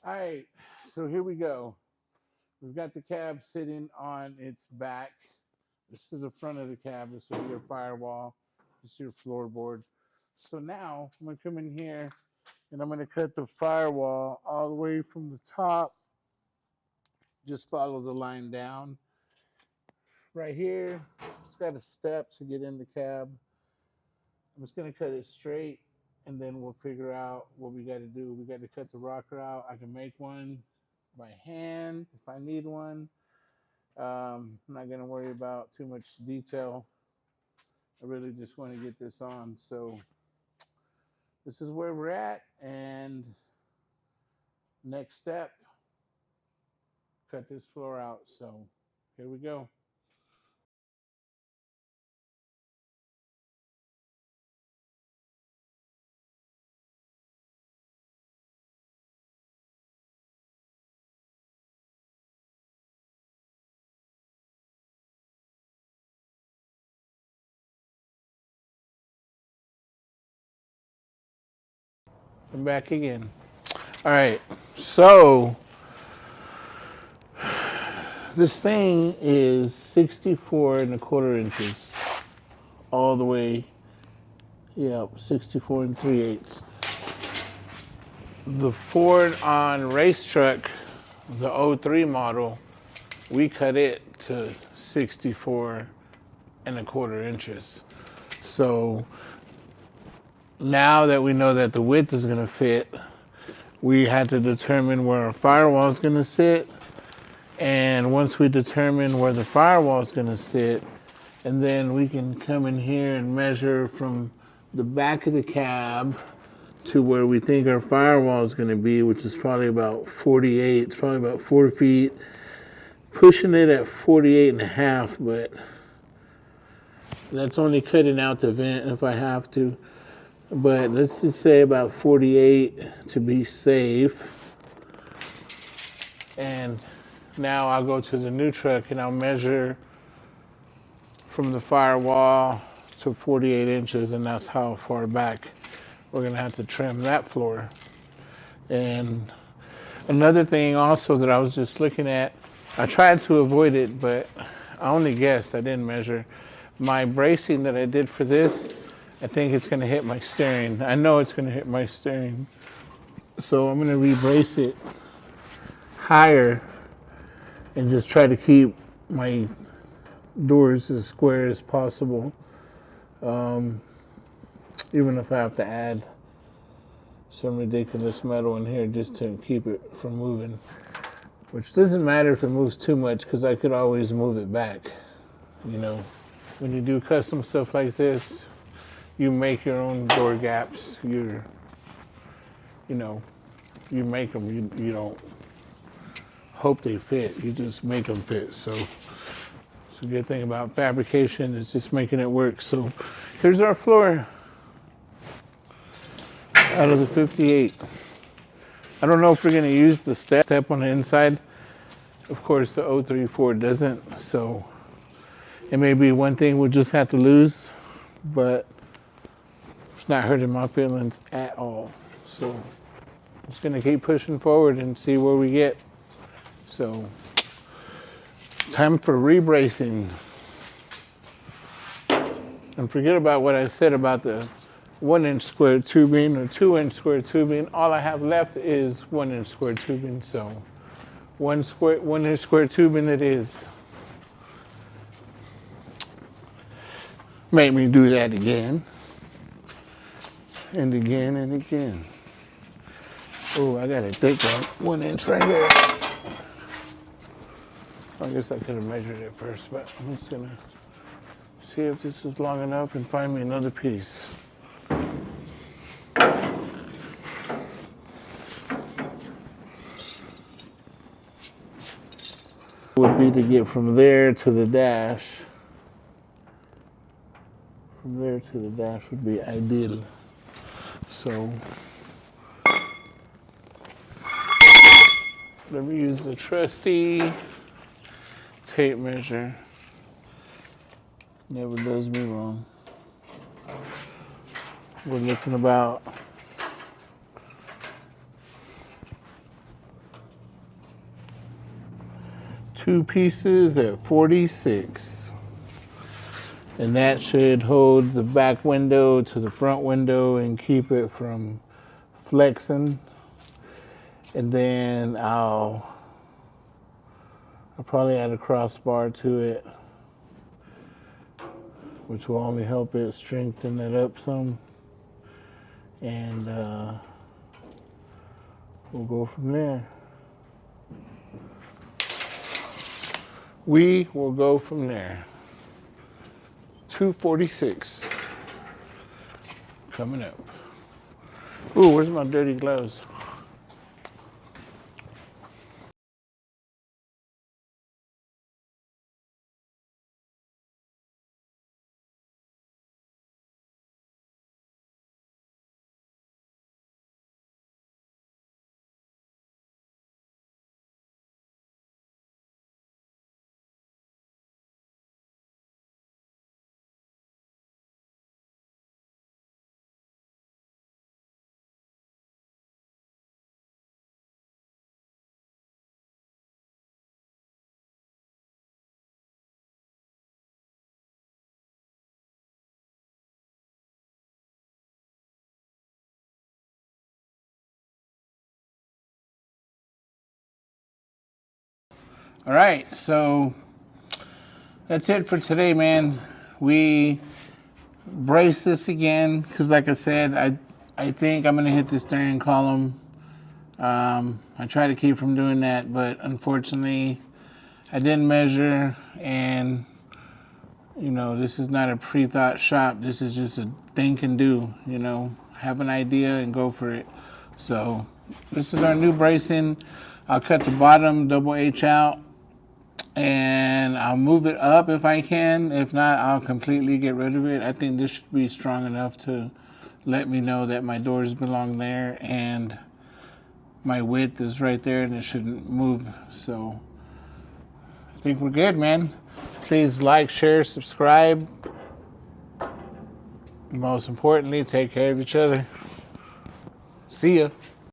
All right, so here we go. We've got the cab sitting on its back. This is the front of the cab. This will be your firewall. This is your floorboard. So now I'm gonna come in here and I'm gonna cut the firewall all the way from the top. Just follow the line down. Right here, it's got a step to get in the cab. I'm just gonna cut it straight and then we'll figure out what we gotta do. We gotta cut the rocker out. I can make one by hand if I need one. I'm not gonna worry about too much detail. I really just want to get this on. So this is where we're at. And next step, cut this floor out. So here we go. I'm back again. All right. So this thing is 64 and a quarter inches all the way. Yeah, 64 and 3/8. The Ford on race truck, the '03 model, we cut it to 64 and a quarter inches. So now that we know that the width is going to fit, we had to determine where our firewall is going to sit. And once we determine where the firewall is going to sit, and then we can come in here and measure from the back of the cab to where we think our firewall is going to be, which is probably about 48. It's probably about 4 feet. Pushing it at 48 and a half, but that's only cutting out the vent if I have to. But let's just say about 48 to be safe. And now I'll go to the new truck and I'll measure from the firewall to 48 inches, and that's how far back we're gonna have to trim that floor. And another thing also that I was just looking at, I tried to avoid it, but I only guessed, I didn't measure. My bracing that I did for this, I think it's gonna hit my steering. I know it's gonna hit my steering. So I'm gonna re-brace it higher and just try to keep my doors as square as possible. Even if I have to add some ridiculous metal in here just to keep it from moving. Which doesn't matter if it moves too much because I could always move it back. You know, when you do custom stuff like this, you make your own door gaps. You make them. You don't hope they fit. You just make them fit. So it's a good thing about fabrication is just making it work. So here's our floor out of the 58. I don't know if we're going to use the step on the inside. Of course, the '03 Ford doesn't. So it may be one thing we'll just have to lose, but it's not hurting my feelings at all. So I'm just going to keep pushing forward and see where we get. So time for rebracing. And forget about what I said about the 1 inch square tubing or 2 inch square tubing. All I have left is 1 inch square tubing. So 1 inch square tubing it is. Make me do that again. And again and again. Oh, I got a thick one. 1 inch right here. I guess I could have measured it first, but I'm just gonna see if this is long enough and find me another piece. Would be to get from there to the dash. From there to the dash would be ideal. So let me use the trusty tape measure. Never does me wrong. We're looking about 2 pieces at 46. And that should hold the back window to the front window and keep it from flexing. And then I'll probably add a crossbar to it, which will only help it strengthen it up some. And we'll go from there. We will go from there. 246 coming up. Ooh, where's my dirty gloves? All right, so that's it for today, man. We brace this again because, like I said, I think I'm gonna hit the steering column. I try to keep from doing that, but unfortunately, I didn't measure, and you know, this is not a pre-thought shop. This is just a think and do. You know, have an idea and go for it. So this is our new bracing. I'll cut the bottom double H out, and I'll move it up if I can. If not, I'll completely get rid of it. I think this should be strong enough to let me know that my doors belong there and my width is right there and it shouldn't move. So I think we're good, man. Please like, share, subscribe. Most importantly, take care of each other. See ya.